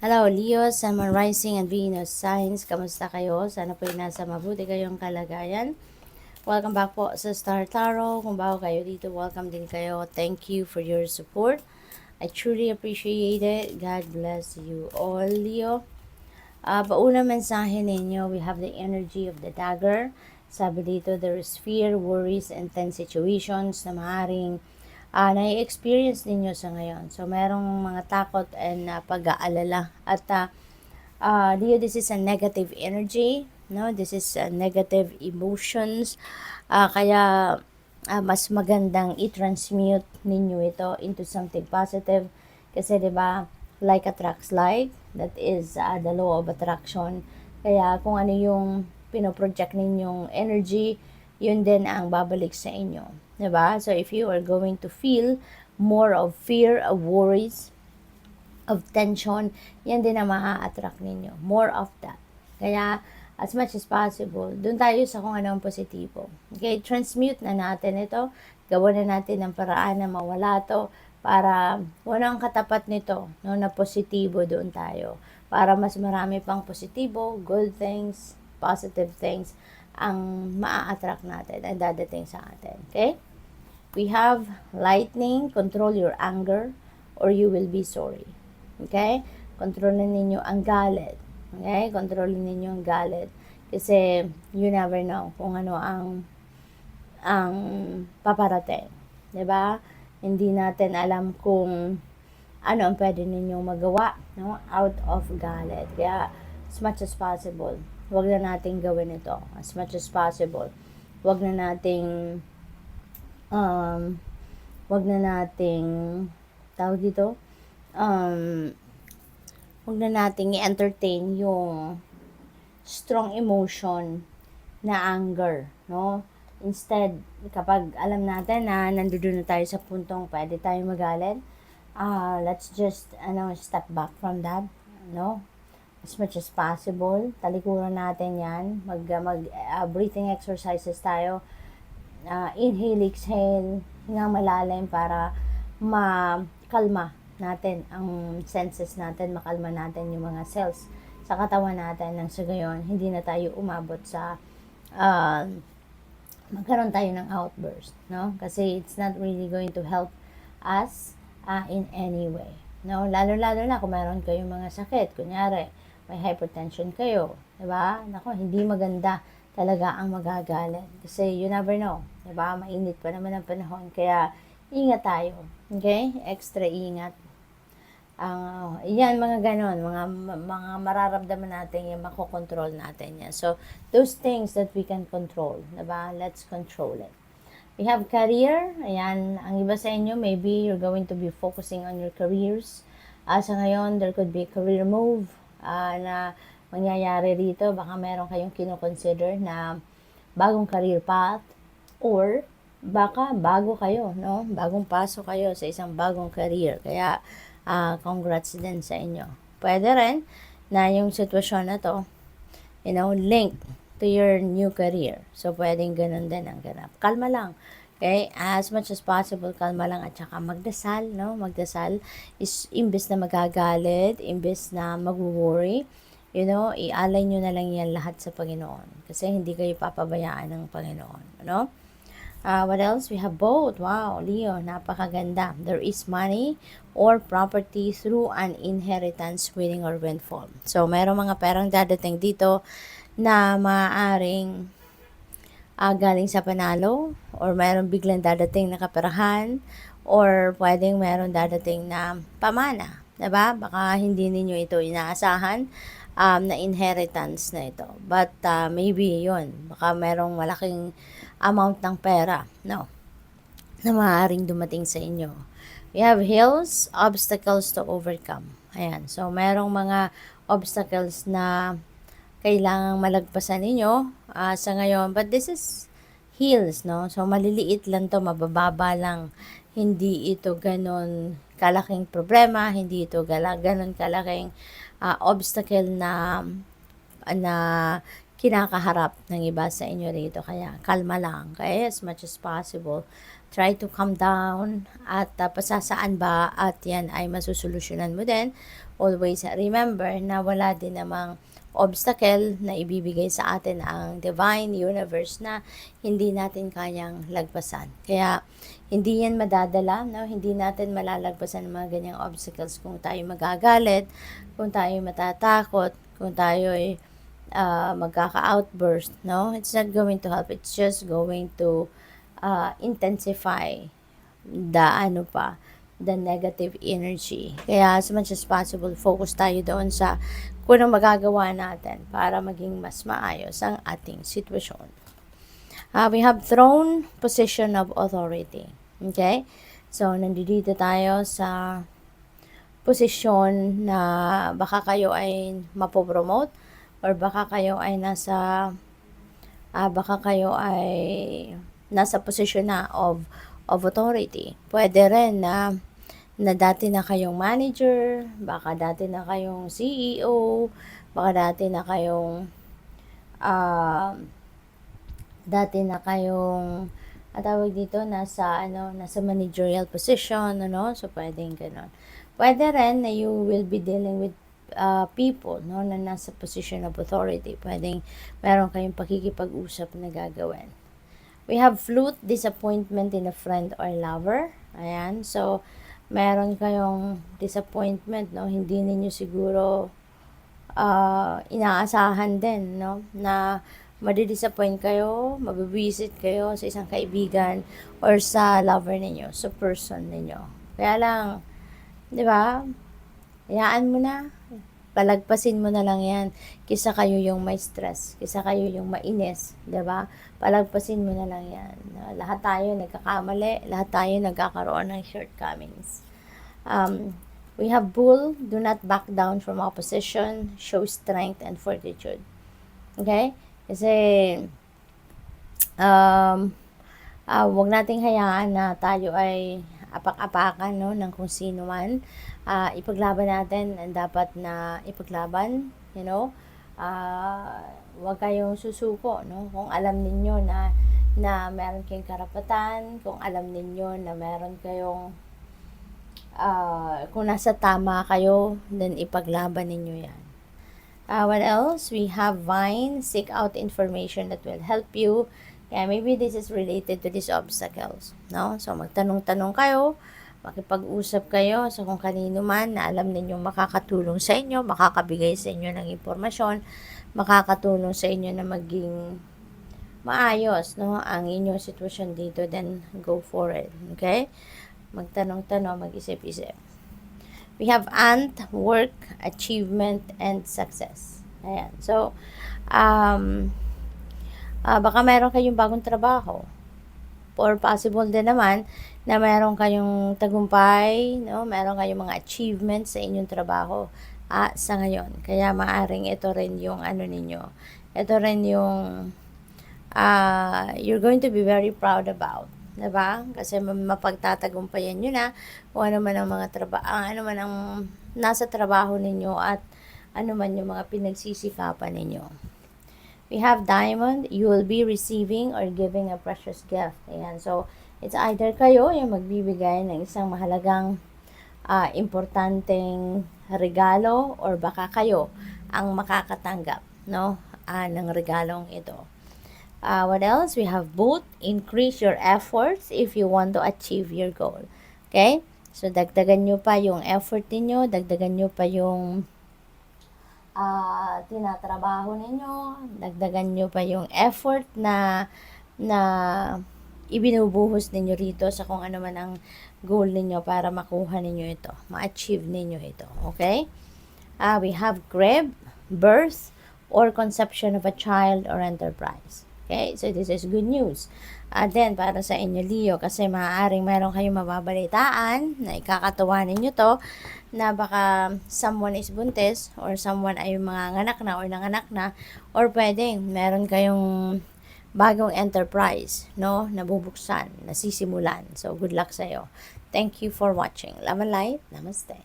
Hello, Leo, Sun, Moon, Rising, and Venus signs. Kamusta kayo? Sana po nasa mabuti kayong kalagayan. Welcome back po sa Star Tarot. Kung bago kayo dito, welcome din kayo. Thank you for your support. I truly appreciate it. God bless you all, Leo. Paunang mensahe ninyo, we have the energy of the dagger. Sabi dito, there is fear, worries, and tense situations na maaaring nai-experience ninyo sa ngayon. So, merong mga takot and pag-aalala. At this is a negative energy. No? This is negative emotions. Kaya mas magandang i-transmute ninyo ito into something positive. Kasi 'di ba, like attracts like. That is the law of attraction. Kaya kung ano yung pinoproject ninyong energy, yun din ang babalik sa inyo. Diba? So, if you are going to feel more of fear, of worries, of tension, yan din ang maa-attract ninyo. More of that. Kaya, as much as possible, dun tayo sa kung ano ang positibo. Okay? Transmute na natin ito. Gawa na natin ng paraan na mawala to para walang katapat nito, no, na positibo doon tayo. Para mas marami pang positibo, good things, positive things, ang maa-attract natin, ang dadating sa atin. Okay? We have lightning, control your anger, or you will be sorry. Okay? Kontrolin ninyo ang galit. Okay? Kontrolin ninyo ang galit. Kasi you never know kung ano ang paparating. 'Di ba? Hindi natin alam kung ano ang pwede ninyong magawa, no? Out of galit. Kaya, as much as possible, wag na nating gawin ito. As much as possible, wag na nating wag na nating tawag dito, wag na nating i-entertain yung strong emotion na anger, no? Instead, kapag alam natin na nandoon na tayo sa puntong pwede tayo magalit, let's just step back from that, no? As much as possible, talikuran natin yan, breathing exercises tayo, inhale, exhale, hingang malalim para makalma natin ang senses natin, makalma natin yung mga cells sa katawan natin nang sa gayon, hindi na tayo umabot sa magkaroon tayo ng outburst, no? Kasi it's not really going to help us in any way, no? Lalo-lalo na kung meron kayong mga sakit, kunyari, may hypertension kayo, diba? Nako, hindi maganda talaga ang magagalit. Kasi you never know, diba? Mainit pa naman ang panahon, kaya ingat tayo, okay? Extra ingat. Yan, mga ganon, mga mararamdaman natin yan, makokontrol natin yan. So, those things that we can control, diba? Let's control it. We have career. Ayan, ang iba sa inyo, maybe you're going to be focusing on your careers. Sa ngayon, there could be a career move na mangyayari rito. Baka meron kayong kinoconsider na bagong career path, or baka bago kayo, no? Bagong pasok kayo sa isang bagong career. Kaya, congrats din sa inyo. Pwede rin na yung sitwasyon na to, link to your new career. So, pwedeng ganun din ang ganap. Kalma lang. Okay? As much as possible, kalma lang at saka magdasal, no? Magdasal is imbes na magagalit, imbes na mag-worry, ialay nyo na lang yan lahat sa Panginoon. Kasi hindi kayo papabayaan ng Panginoon, no? What else? We have both. Wow, Leo, napakaganda. There is money or property through an inheritance, winning or windfall. So, mayroong mga perang dadating dito na maaaring galing sa panalo, or mayroong biglang dadating na kaperahan, or pwedeng mayroong dadating na pamana. Diba? Baka hindi ninyo ito inaasahan na inheritance na ito. But maybe yun, baka mayroong malaking amount ng pera, no, na maaaring dumating sa inyo. We have hills, obstacles to overcome. Ayan, so merong mga obstacles na kailangang malagpasan ninyo sa ngayon. But this is hills, no? So maliliit lang to, mabababa lang. Hindi ito ganon kalaking problema, hindi ito ganon kalaking obstacle na kinakaharap ng iba sa inyo rito. Kaya kalma lang. Kaya as much as possible, try to calm down at pasasaan ba at yan ay masusolusyonan mo din always remember na wala din namang obstacle na ibibigay sa atin ang divine universe na hindi natin kayang lagpasan. Kaya, hindi yan madadala, no? Hindi natin malalagpasan ng mga ganyang obstacles kung tayo magagalit, kung tayo matatakot, kung tayo ay magkaka-outburst, no? It's not going to help. It's just going to intensify the negative energy. Kaya as much as possible, focus tayo doon sa kung anong magagawa natin para maging mas maayos ang ating sitwasyon. We have throne, position of authority. Okay? So, nandito tayo sa posisyon na baka kayo ay mapopromote or baka kayo ay nasa posisyon na of authority. Pwede rin na dati na kayong manager, baka dati na kayong CEO, baka dati na kayong tawag dito, nasa managerial position, so pwedeng gano'n. Pwede rin na you will be dealing with people, no, na nasa position of authority. Pwedeng meron kayong pakikipag-usap na gagawin. We have flute, disappointment in a friend or lover. Ayan, so meron kayong disappointment, no, hindi ninyo siguro inaasahan din, no, na madidisappoint kayo, mabibisit kayo sa isang kaibigan or sa lover ninyo, sa person ninyo. Kaya lang, di ba, hayaan mo na, palagpasin mo na lang yan, kisa kayo yung may stress, kisa kayo yung mainis, di ba? Palagpasin mo na lang yan. Lahat tayo nagkakamali, lahat tayo nagkakaroon ng shortcomings. We have bull, do not back down from opposition, show strength and fortitude. Okay? Kasi, huwag nating hayaan na tayo ay apak-apakan, no, ng kung sino man. Ipaglaban natin ang dapat na ipaglaban, you know. Huwag kayong susuko, no, kung alam ninyo na meron kayong karapatan, kung alam ninyo na meron kayong kung nasa tama kayo, then ipaglaban ninyo yan. What else? We have vine, seek out information that will help you. Yeah, maybe this is related to these obstacles, no? So, magtanong-tanong kayo, makipag-usap kayo sa kung kanino man na alam ninyong makakatulong sa inyo, makakabigay sa inyo ng impormasyon, makakatulong sa inyo na maging maayos, no, ang inyong sitwasyon dito, then go for it, okay? Magtanong-tanong, mag-isip-isip. We have ant, work, achievement, and success. Ayan. So, baka meron kayong bagong trabaho. Or possible din naman na meron kayong tagumpay, no? Meron kayong mga achievements sa inyong trabaho sa ngayon. Kaya maaring ito rin yung ninyo. Ito rin yung you're going to be very proud about. Diba? Kasi mapagtatagumpayan nyo na kung ano man ang mga ano man ang nasa trabaho ninyo at ano man yung mga pinagsisikapan ninyo. We have diamond, you will be receiving or giving a precious gift. Ayan. So, it's either kayo yung magbibigay ng isang mahalagang importanteng regalo or baka kayo ang makakatanggap, no, ng regalong ito. What else? We have both. Increase your efforts if you want to achieve your goal. Okay? So, dagdagan nyo pa yung effort niyo, dagdagan nyo pa yung tinatrabaho ninyo, dagdagan nyo pa yung effort na ibinubuhos ninyo rito sa kung ano man ang goal ninyo para makuha ninyo ito, ma-achieve ninyo ito. Okay? We have grave, birth, or conception of a child or enterprise. Okay, so this is good news. Then, para sa inyo, Leo, kasi maaaring meron kayong mababalitaan na ikakatuwa ninyo to, na baka someone is buntis, or someone ay mga nganak na, or nanganak na, or pwedeng meron kayong bagong enterprise, no, nabubuksan, nasisimulan. So, good luck sa'yo. Thank you for watching. Love and light. Namaste.